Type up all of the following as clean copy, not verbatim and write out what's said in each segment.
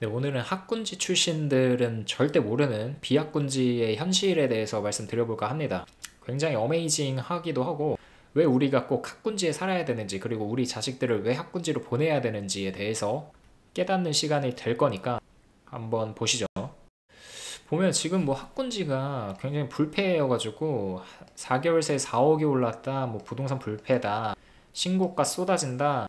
네, 오늘은 학군지 출신들은 절대 모르는 비학군지의 현실에 대해서 말씀드려볼까 합니다. 굉장히 어메이징하기도 하고 왜 우리가 꼭 학군지에 살아야 되는지, 그리고 우리 자식들을 왜 학군지로 보내야 되는지에 대해서 깨닫는 시간이 될 거니까 한번 보시죠. 보면 지금 뭐 학군지가 굉장히 불패여가지고 4개월 새 4, 5개 올랐다, 뭐 부동산 불패다, 신고가 쏟아진다,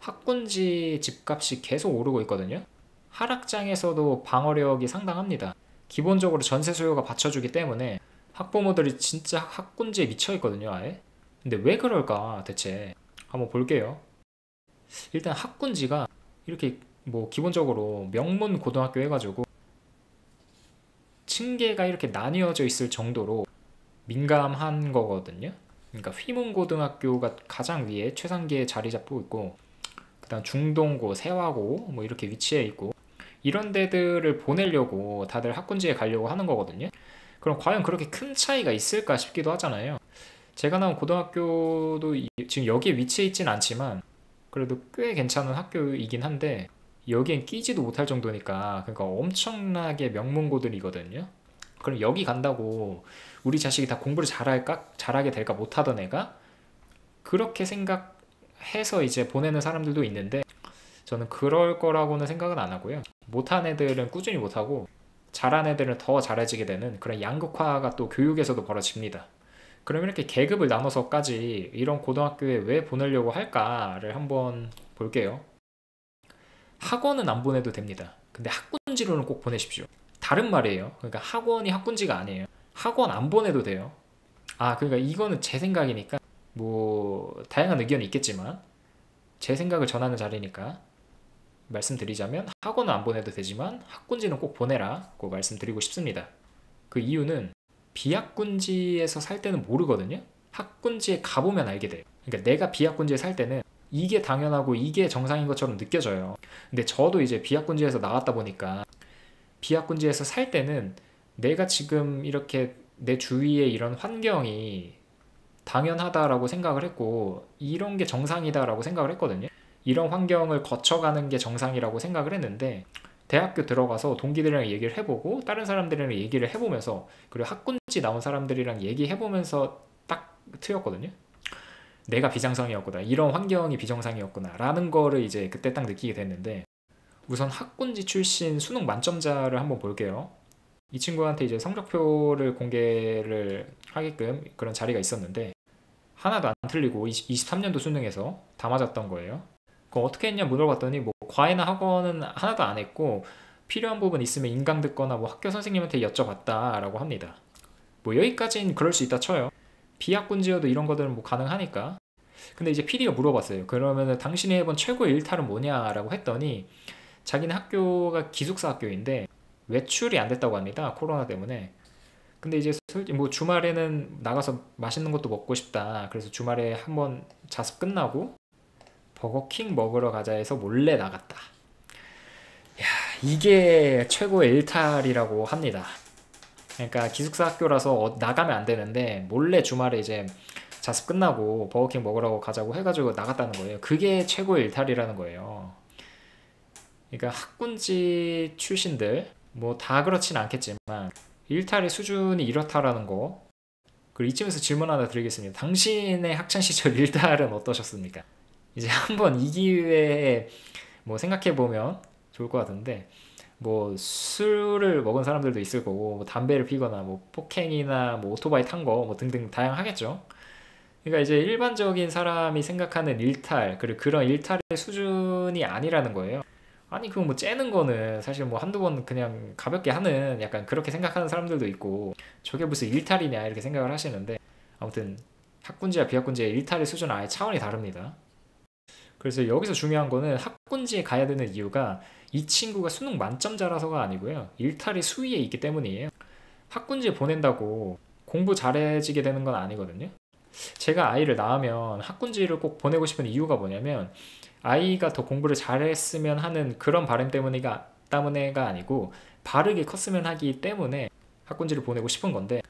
학군지 집값이 계속 오르고 있거든요. 하락장에서도 방어력이 상당합니다. 기본적으로 전세 수요가 받쳐주기 때문에 학부모들이 진짜 학군지에 미쳐있거든요, 아예. 근데 왜 그럴까, 대체? 한번 볼게요. 일단 학군지가 이렇게 뭐 기본적으로 명문 고등학교 해가지고 층계가 이렇게 나뉘어져 있을 정도로 민감한 거거든요. 그러니까 휘문고등학교가 가장 위에 최상기에 자리 잡고 있고, 그다음 중동고, 세화고 뭐 이렇게 위치해 있고, 이런 데들을 보내려고 다들 학군지에 가려고 하는 거거든요. 그럼 과연 그렇게 큰 차이가 있을까 싶기도 하잖아요. 제가 나온 고등학교도 지금 여기에 위치해 있진 않지만 그래도 꽤 괜찮은 학교이긴 한데 여기엔 끼지도 못할 정도니까, 그러니까 엄청나게 명문고들이거든요. 그럼 여기 간다고 우리 자식이 다 공부를 잘할까? 잘하게 될까? 못하던 애가? 그렇게 생각해서 이제 보내는 사람들도 있는데 저는 그럴 거라고는 생각은 안 하고요. 못한 애들은 꾸준히 못하고 잘한 애들은 더 잘해지게 되는 그런 양극화가 또 교육에서도 벌어집니다. 그럼 이렇게 계급을 나눠서까지 이런 고등학교에 왜 보내려고 할까를 한번 볼게요. 학원은 안 보내도 됩니다. 근데 학군지로는 꼭 보내십시오. 다른 말이에요. 그러니까 학원이 학군지가 아니에요. 학원 안 보내도 돼요. 아, 그러니까 이거는 제 생각이니까 뭐 다양한 의견이 있겠지만 제 생각을 전하는 자리니까 말씀드리자면 학원은 안 보내도 되지만 학군지는 꼭 보내라고 말씀드리고 싶습니다. 그 이유는 비학군지에서 살 때는 모르거든요. 학군지에 가보면 알게 돼요. 그러니까 내가 비학군지에 살 때는 이게 당연하고 이게 정상인 것처럼 느껴져요. 근데 저도 이제 비학군지에서 나왔다 보니까 비학군지에서 살 때는 내가 지금 이렇게 내 주위에 이런 환경이 당연하다라고 생각을 했고 이런 게 정상이다라고 생각을 했거든요. 이런 환경을 거쳐가는 게 정상이라고 생각을 했는데 대학교 들어가서 동기들이랑 얘기를 해보고 다른 사람들이랑 얘기를 해보면서 그리고 학군지 나온 사람들이랑 얘기해보면서 딱 트였거든요. 내가 비정상이었구나, 이런 환경이 비정상이었구나 라는 거를 이제 그때 딱 느끼게 됐는데, 우선 학군지 출신 수능 만점자를 한번 볼게요. 이 친구한테 이제 성적표를 공개를 하게끔 그런 자리가 있었는데 하나도 안 틀리고 23년도 수능에서 다 맞았던 거예요. 그럼 어떻게 했냐 물어봤더니 뭐 과외나 학원은 하나도 안 했고 필요한 부분 있으면 인강 듣거나 뭐 학교 선생님한테 여쭤봤다라고 합니다. 뭐 여기까지는 그럴 수 있다 쳐요. 비학군지여도 이런 것들은 뭐 가능하니까. 근데 이제 PD가 물어봤어요. 그러면은 당신이 해본 최고의 일탈은 뭐냐라고 했더니 자기는 학교가 기숙사 학교인데 외출이 안 됐다고 합니다. 코로나 때문에. 근데 이제 솔직히 뭐 주말에는 나가서 맛있는 것도 먹고 싶다. 그래서 주말에 한번 자습 끝나고 버거킹 먹으러 가자 해서 몰래 나갔다. 이게 최고의 일탈이라고 합니다. 그러니까 기숙사 학교라서 나가면 안 되는데 몰래 주말에 이제 자습 끝나고 버거킹 먹으러 가자고 해가지고 나갔다는 거예요. 그게 최고의 일탈이라는 거예요. 그러니까 학군지 출신들 뭐 다 그렇진 않겠지만 일탈의 수준이 이렇다라는 거. 그리고 이쯤에서 질문 하나 드리겠습니다. 당신의 학창시절 일탈은 어떠셨습니까? 이제 한번 이 기회에 뭐 생각해보면 좋을 것 같은데, 뭐 술을 먹은 사람들도 있을 거고 뭐 담배를 피거나 뭐 폭행이나 뭐 오토바이 탄 거 뭐 등등 다양하겠죠. 그러니까 이제 일반적인 사람이 생각하는 일탈, 그리고 그런 일탈의 수준이 아니라는 거예요. 아니 그거 뭐 째는 거는 사실 뭐 한두 번 그냥 가볍게 하는, 약간 그렇게 생각하는 사람들도 있고 저게 무슨 일탈이냐 이렇게 생각을 하시는데, 아무튼 학군지와 비학군지의 일탈의 수준은 아예 차원이 다릅니다. 그래서 여기서 중요한 거는 학군지에 가야 되는 이유가 이 친구가 수능 만점자라서가 아니고요. 일탈이 수위에 있기 때문이에요. 학군지에 보낸다고 공부 잘해지게 되는 건 아니거든요. 제가 아이를 낳으면 학군지를 꼭 보내고 싶은 이유가 뭐냐면 아이가 더 공부를 잘했으면 하는 그런 바람 때문에가 아니고 바르게 컸으면 하기 때문에 학군지를 보내고 싶은 건데,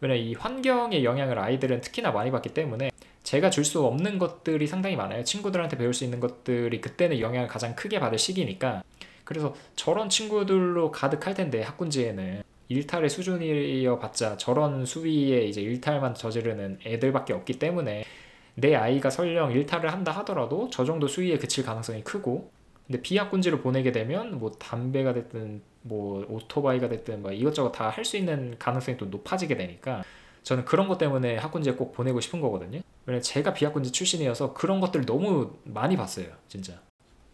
왜냐면 이 환경의 영향을 아이들은 특히나 많이 받기 때문에 제가 줄 수 없는 것들이 상당히 많아요. 친구들한테 배울 수 있는 것들이 그때는 영향을 가장 크게 받을 시기니까. 그래서 저런 친구들로 가득할 텐데 학군지에는 일탈의 수준이어봤자 저런 수위에 이제 일탈만 저지르는 애들밖에 없기 때문에 내 아이가 설령 일탈을 한다 하더라도 저 정도 수위에 그칠 가능성이 크고, 근데 비학군지를 보내게 되면 뭐 담배가 됐든 뭐 오토바이가 됐든 뭐 이것저것 다 할 수 있는 가능성이 또 높아지게 되니까 저는 그런 것 때문에 학군지에 꼭 보내고 싶은 거거든요. 왜냐면 제가 비학군지 출신이어서 그런 것들 너무 많이 봤어요, 진짜.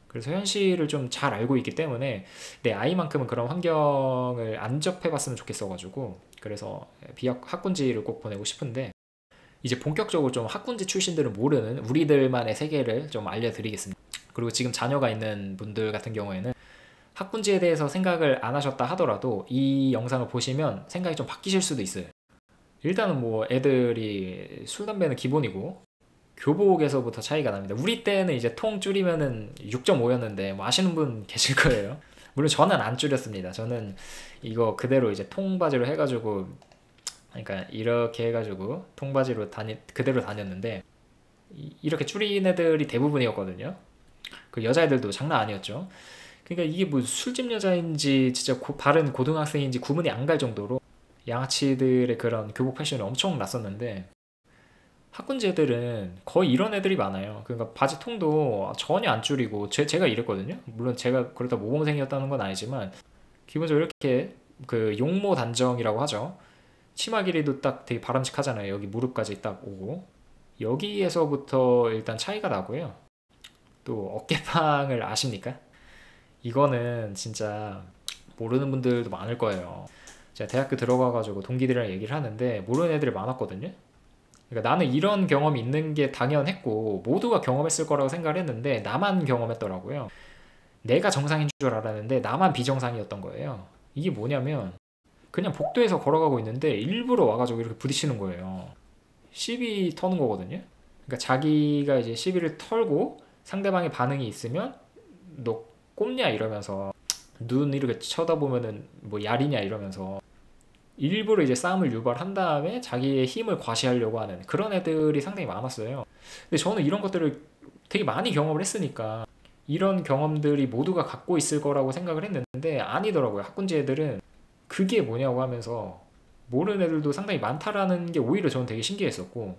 그래서 현실을 좀 잘 알고 있기 때문에 내 아이만큼은 그런 환경을 안 접해봤으면 좋겠어가지고, 그래서 학군지를 꼭 보내고 싶은데, 이제 본격적으로 좀 학군지 출신들은 모르는 우리들만의 세계를 좀 알려드리겠습니다. 그리고 지금 자녀가 있는 분들 같은 경우에는 학군지에 대해서 생각을 안 하셨다 하더라도 이 영상을 보시면 생각이 좀 바뀌실 수도 있어요. 일단은 뭐 애들이 술, 담배는 기본이고 교복에서부터 차이가 납니다. 우리 때는 이제 통 줄이면은 6.5였는데 뭐 아시는 분 계실 거예요. 물론 저는 안 줄였습니다. 저는 이거 그대로 이제 통바지로 해가지고, 그러니까 이렇게 해가지고 통바지로 그대로 다녔는데 이렇게 줄인 애들이 대부분이었거든요. 그 여자애들도 장난 아니었죠. 그러니까 이게 뭐 술집 여자인지 진짜 바른 고등학생인지 구분이 안 갈 정도로 양아치들의 그런 교복 패션이 엄청 났었는데, 학군지 애들은 거의 이런 애들이 많아요. 그러니까 바지 통도 전혀 안 줄이고 제가 이랬거든요. 물론 제가 그렇다 모범생이었다는 건 아니지만 기본적으로 이렇게 그 용모 단정이라고 하죠. 치마 길이도 딱 되게 바람직하잖아요. 여기 무릎까지 딱 오고, 여기에서부터 일단 차이가 나고요. 또 어깨빵을 아십니까? 이거는 진짜 모르는 분들도 많을 거예요. 제가 대학교 들어가가지고 동기들이랑 얘기를 하는데 모르는 애들이 많았거든요. 그러니까 나는 이런 경험이 있는 게 당연했고 모두가 경험했을 거라고 생각을 했는데 나만 경험했더라고요. 내가 정상인 줄 알았는데 나만 비정상이었던 거예요. 이게 뭐냐면 그냥 복도에서 걸어가고 있는데 일부러 와가지고 이렇게 부딪히는 거예요. 시비 터는 거거든요. 그러니까 자기가 이제 시비를 털고 상대방의 반응이 있으면 너 꼽냐 이러면서, 눈 이렇게 쳐다보면은 뭐 야리냐 이러면서 일부러 이제 싸움을 유발한 다음에 자기의 힘을 과시하려고 하는 그런 애들이 상당히 많았어요. 근데 저는 이런 것들을 되게 많이 경험을 했으니까 이런 경험들이 모두가 갖고 있을 거라고 생각을 했는데 아니더라고요. 학군지 애들은 그게 뭐냐고 하면서 모르는 애들도 상당히 많다라는 게 오히려 저는 되게 신기했었고,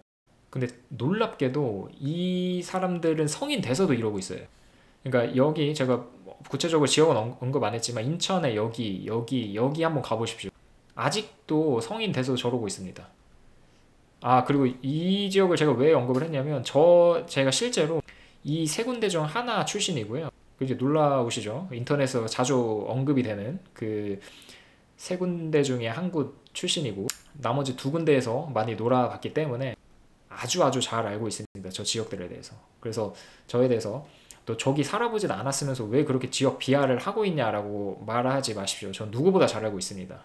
근데 놀랍게도 이 사람들은 성인 돼서도 이러고 있어요. 그러니까 여기 제가 구체적으로 지역은 언급 안 했지만 인천에 여기 한번 가보십시오. 아직도 성인 돼서 저러고 있습니다. 아, 그리고 이 지역을 제가 왜 언급을 했냐면 제가 실제로 이 세 군데 중 하나 출신이고요. 이제 놀라우시죠? 인터넷에서 자주 언급이 되는 그 세 군데 중에 한 곳 출신이고 나머지 두 군데에서 많이 놀아봤기 때문에 아주 아주 잘 알고 있습니다. 저 지역들에 대해서. 그래서 저에 대해서 또 저기 살아보진 않았으면서 왜 그렇게 지역 비하를 하고 있냐라고 말하지 마십시오. 전 누구보다 잘 알고 있습니다.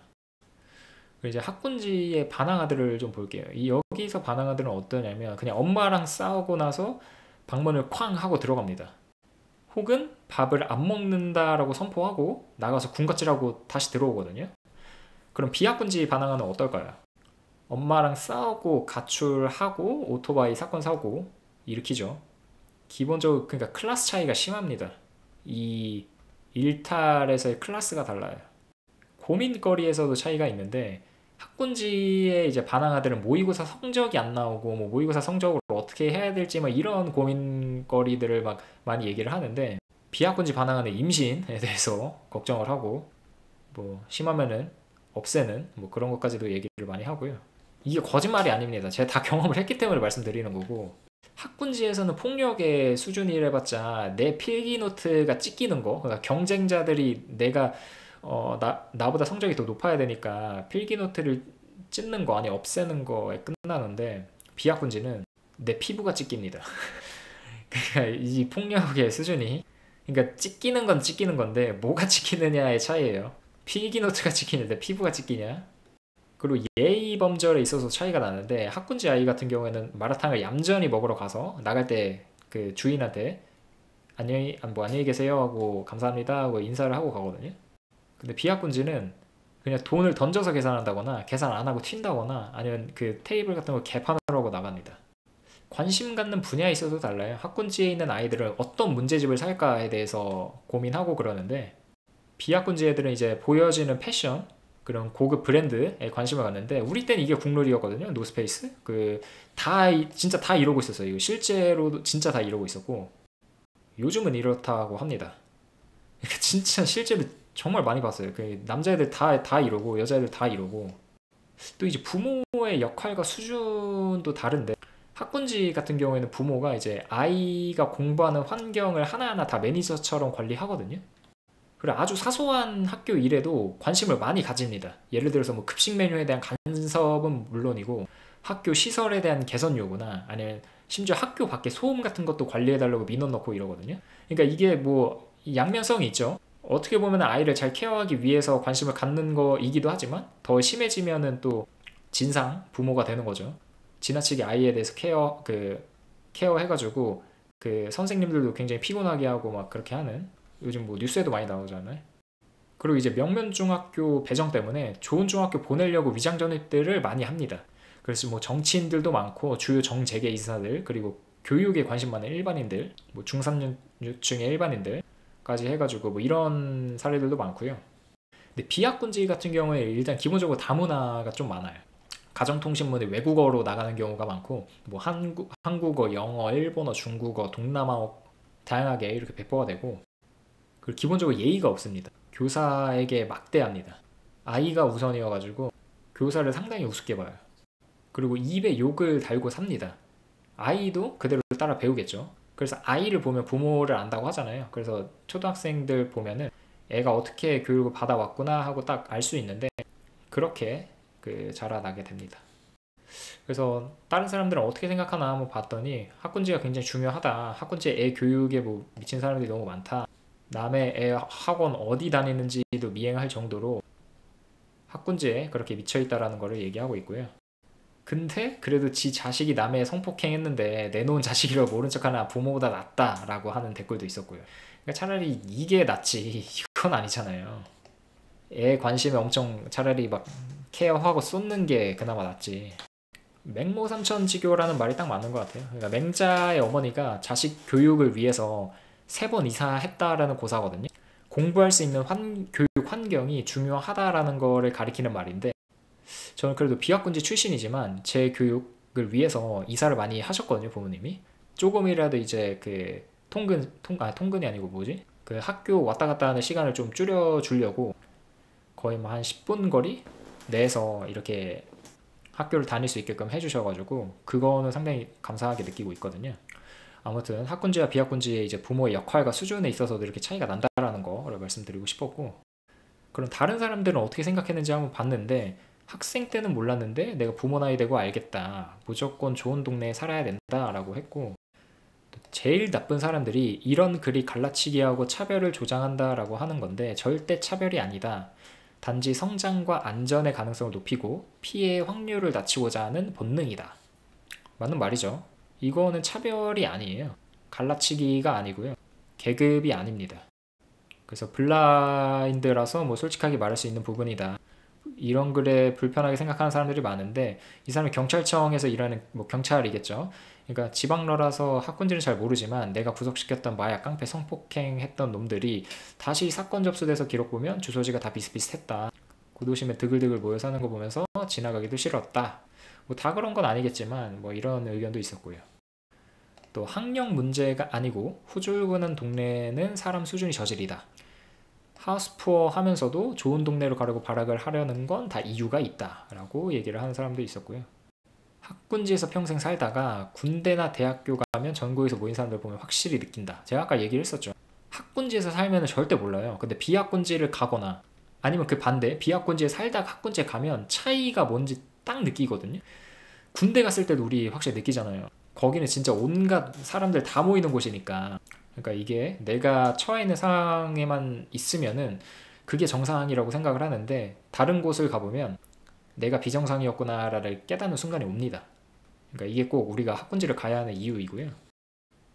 이제 학군지의 반항아들을 좀 볼게요. 여기서 반항아들은 어떠냐면 그냥 엄마랑 싸우고 나서 방문을 쾅 하고 들어갑니다. 혹은 밥을 안 먹는다라고 선포하고 나가서 군것질하고 다시 들어오거든요. 그럼 비학군지 반항아는 어떨까요? 엄마랑 싸우고 가출하고 오토바이 사건 사고 일으키죠. 기본적으로 그러니까 클래스 차이가 심합니다. 이 일탈에서의 클래스가 달라요. 고민거리에서도 차이가 있는데 학군지의 이제 반항아들은 모의고사 성적이 안 나오고 뭐 모의고사 성적으로 어떻게 해야 될지 막 이런 고민거리들을 막 많이 얘기를 하는데, 비학군지 반항아는 임신에 대해서 걱정을 하고 뭐 심하면은 없애는 뭐 그런 것까지도 얘기를 많이 하고요. 이게 거짓말이 아닙니다. 제가 다 경험을 했기 때문에 말씀드리는 거고, 학군지에서는 폭력의 수준이래봤자 내 필기노트가 찢기는 거, 그러니까 경쟁자들이 나보다 성적이 더 높아야 되니까 필기노트를 찢는 거 아니 없애는 거에 끝나는데, 비학군지는 내 피부가 찢깁니다. 그러니까 이 폭력의 수준이, 그러니까 찢기는 건 찢기는 건데 뭐가 찢기느냐의 차이예요. 필기노트가 찢기는데 피부가 찢기냐? 그리고 예의 범절에 있어서 차이가 나는데 학군지 아이 같은 경우에는 마라탕을 얌전히 먹으러 가서 나갈 때 그 주인한테 안녕히 계세요 하고 감사합니다 하고 인사를 하고 가거든요. 근데 비학군지는 그냥 돈을 던져서 계산한다거나 계산 안 하고 튄다거나 아니면 그 테이블 같은 거 개판을 하고 나갑니다. 관심 갖는 분야에 있어서 달라요. 학군지에 있는 아이들은 어떤 문제집을 살까에 대해서 고민하고 그러는데 비학군지 애들은 이제 보여지는 패션, 그런 고급 브랜드에 관심을 갖는데, 우리 때는 이게 국룰이었거든요. 노스페이스. 진짜 다 이러고 있었어요. 이거 실제로도 진짜 다 이러고 있었고, 요즘은 이렇다고 합니다. 그러니까 진짜 실제로 정말 많이 봤어요. 남자애들 다 이러고, 여자애들 다 이러고. 또 이제 부모의 역할과 수준도 다른데, 학군지 같은 경우에는 부모가 이제 아이가 공부하는 환경을 하나하나 다 매니저처럼 관리하거든요. 그리고 아주 사소한 학교 일에도 관심을 많이 가집니다. 예를 들어서 뭐 급식 메뉴에 대한 간섭은 물론이고, 학교 시설에 대한 개선 요구나, 아니면 심지어 학교 밖에 소음 같은 것도 관리해달라고 민원 넣고 이러거든요. 그러니까 이게 뭐 양면성이 있죠. 어떻게 보면 아이를 잘 케어하기 위해서 관심을 갖는 거이기도 하지만, 더 심해지면은 또 진상 부모가 되는 거죠. 지나치게 아이에 대해서 케어해가지고 선생님들도 굉장히 피곤하게 하고 막 그렇게 하는, 요즘 뭐 뉴스에도 많이 나오잖아요. 그리고 이제 명문중학교 배정 때문에 좋은 중학교 보내려고 위장 전입들을 많이 합니다. 그래서 뭐 정치인들도 많고, 주요 정재계 이사들, 그리고 교육에 관심 많은 일반인들, 뭐 중산층의 일반인들까지 해가지고 뭐 이런 사례들도 많고요. 근데 비학군지 같은 경우에 일단 기본적으로 다문화가 좀 많아요. 가정통신문이 외국어로 나가는 경우가 많고, 뭐 한국어, 영어, 일본어, 중국어, 동남아어 다양하게 이렇게 배포가 되고, 그리고 기본적으로 예의가 없습니다. 교사에게 막대합니다. 아이가 우선이어가지고 교사를 상당히 우습게 봐요. 그리고 입에 욕을 달고 삽니다. 아이도 그대로 따라 배우겠죠. 그래서 아이를 보면 부모를 안다고 하잖아요. 그래서 초등학생들 보면은 애가 어떻게 교육을 받아왔구나 하고 딱 알 수 있는데, 그렇게 자라나게 됩니다. 그래서 다른 사람들은 어떻게 생각하나 한번 봤더니, 학군지가 굉장히 중요하다, 학군지에 애 교육에 뭐 미친 사람들이 너무 많다, 남의 애 학원 어디 다니는지도 미행할 정도로 학군지에 그렇게 미쳐있다라는 거를 얘기하고 있고요. 근데 그래도 지 자식이 남의 성폭행했는데 내놓은 자식이라고 모른 척하나 부모보다 낫다라고 하는 댓글도 있었고요. 그러니까 차라리 이게 낫지, 이건 아니잖아요. 애 관심에 엄청 차라리 막 케어하고 쏟는 게 그나마 낫지. 맹모삼천지교라는 말이 딱 맞는 것 같아요. 그러니까 맹자의 어머니가 자식 교육을 위해서 3번 이사했다라는 고사거든요. 공부할 수 있는 교육 환경이 중요하다라는 거를 가리키는 말인데, 저는 그래도 비학군지 출신이지만 제 교육을 위해서 이사를 많이 하셨거든요, 부모님이. 조금이라도 이제 통근이 아니고 뭐지? 학교 왔다 갔다 하는 시간을 좀 줄여주려고 거의 뭐 한 10분 거리 내에서 이렇게 학교를 다닐 수 있게끔 해주셔가지고, 그거는 상당히 감사하게 느끼고 있거든요. 아무튼 학군지와 비학군지의 이제 부모의 역할과 수준에 있어서도 이렇게 차이가 난다라는 거를 말씀드리고 싶었고, 그럼 다른 사람들은 어떻게 생각했는지 한번 봤는데, 학생 때는 몰랐는데 내가 부모 나이 되고 알겠다, 무조건 좋은 동네에 살아야 된다라고 했고, 제일 나쁜 사람들이 이런 글이 갈라치기하고 차별을 조장한다라고 하는 건데, 절대 차별이 아니다, 단지 성장과 안전의 가능성을 높이고 피해의 확률을 낮추고자 하는 본능이다. 맞는 말이죠. 이거는 차별이 아니에요. 갈라치기가 아니고요. 계급이 아닙니다. 그래서 블라인드라서 뭐 솔직하게 말할 수 있는 부분이다, 이런 글에 불편하게 생각하는 사람들이 많은데, 이 사람이 경찰청에서 일하는 뭐 경찰이겠죠. 그러니까 지방러라서 학군지는 잘 모르지만, 내가 구속시켰던 마약, 깡패, 성폭행 했던 놈들이 다시 사건 접수돼서 기록 보면 주소지가 다 비슷비슷했다, 고도심에 드글드글 모여 사는 거 보면서 지나가기도 싫었다, 뭐 다 그런 건 아니겠지만 뭐 이런 의견도 있었고요. 또 학력 문제가 아니고 후줄근한 동네는 사람 수준이 저질이다, 하우스푸어 하면서도 좋은 동네로 가려고 발악을 하려는 건 다 이유가 있다 라고 얘기를 하는 사람도 있었고요. 학군지에서 평생 살다가 군대나 대학교 가면 전국에서 모인 사람들 보면 확실히 느낀다, 제가 아까 얘기를 했었죠. 학군지에서 살면 절대 몰라요. 근데 비학군지를 가거나, 아니면 그 반대, 비학군지에 살다가 학군지에 가면 차이가 뭔지 딱 느끼거든요. 군대 갔을 때도 우리 확실히 느끼잖아요. 거기는 진짜 온갖 사람들 다 모이는 곳이니까. 그러니까 이게 내가 처해 있는 상황에만 있으면은 그게 정상이라고 생각을 하는데, 다른 곳을 가보면 내가 비정상이었구나를 깨닫는 순간이 옵니다. 그러니까 이게 꼭 우리가 학군지를 가야 하는 이유이고요.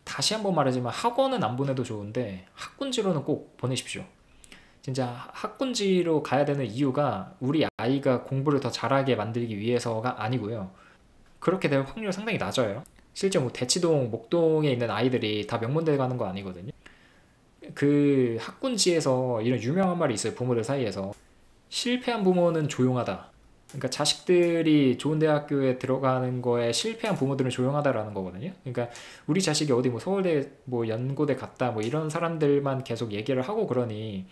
다시 한번 말하지만 학원은 안 보내도 좋은데 학군지로는 꼭 보내십시오. 진짜 학군지로 가야 되는 이유가 우리 아이가 공부를 더 잘하게 만들기 위해서가 아니고요. 그렇게 될 확률이 상당히 낮아요. 실제 뭐 대치동, 목동에 있는 아이들이 다 명문대 가는 거 아니거든요. 그 학군지에서 이런 유명한 말이 있어요. 부모들 사이에서. 실패한 부모는 조용하다. 그러니까 자식들이 좋은 대학교에 들어가는 거에 실패한 부모들은 조용하다라는 거거든요. 그러니까 우리 자식이 어디 뭐 서울대 뭐 연고대 갔다 뭐 이런 사람들만 계속 얘기를 하고 그러니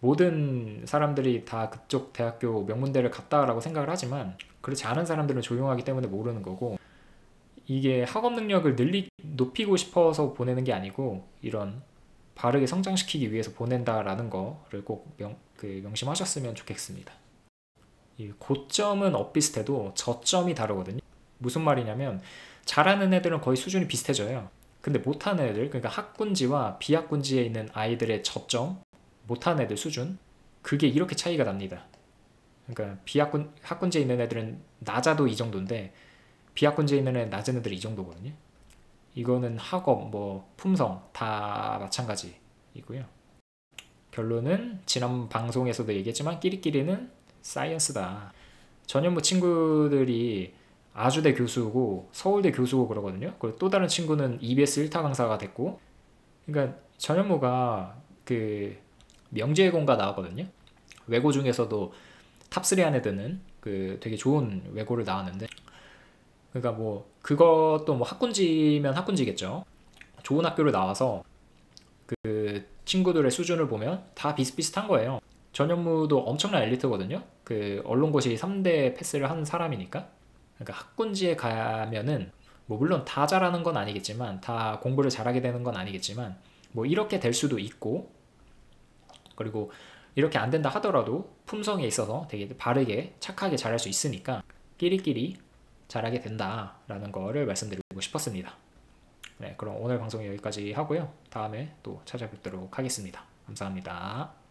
모든 사람들이 다 그쪽 대학교 명문대를 갔다라고 생각을 하지만 그렇지 않은 사람들은 조용하기 때문에 모르는 거고, 이게 학업 능력을 높이고 싶어서 보내는 게 아니고 이런 바르게 성장시키기 위해서 보낸다라는 거를 꼭 명심하셨으면 좋겠습니다. 이 고점은 엇비슷해도 저점이 다르거든요. 무슨 말이냐면 잘하는 애들은 거의 수준이 비슷해져요. 근데 못하는 애들, 그러니까 학군지와 비학군지에 있는 아이들의 저점, 못하는 애들 수준, 그게 이렇게 차이가 납니다. 그러니까 학군지에 있는 애들은 낮아도 이 정도인데 비학군지에 있는 애는 낮은 애들이 이 정도거든요. 이거는 학업, 뭐 품성 다 마찬가지이고요. 결론은 지난 방송에서도 얘기했지만 끼리끼리는 사이언스다. 전현무 친구들이 아주대 교수고 서울대 교수고 그러거든요. 그리고 또 다른 친구는 EBS 1타 강사가 됐고, 그러니까 전현무가 그 명제외고인가 나왔거든요. 외고 중에서도 탑3 안에 드는 그 되게 좋은 외고를 나왔는데, 그러니까 뭐 그것도 뭐 학군지면 학군지겠죠. 좋은 학교를 나와서 그 친구들의 수준을 보면 다 비슷비슷한 거예요. 전현무도 엄청난 엘리트거든요. 그 언론고시 3대 패스를 한 사람이니까. 그러니까 학군지에 가면은 뭐 물론 다 잘하는 건 아니겠지만, 다 공부를 잘하게 되는 건 아니겠지만, 뭐 이렇게 될 수도 있고, 그리고 이렇게 안 된다 하더라도 품성에 있어서 되게 바르게 착하게 잘할 수 있으니까 끼리끼리 잘하게 된다라는 거를 말씀드리고 싶었습니다. 네, 그럼 오늘 방송 여기까지 하고요. 다음에 또 찾아뵙도록 하겠습니다. 감사합니다.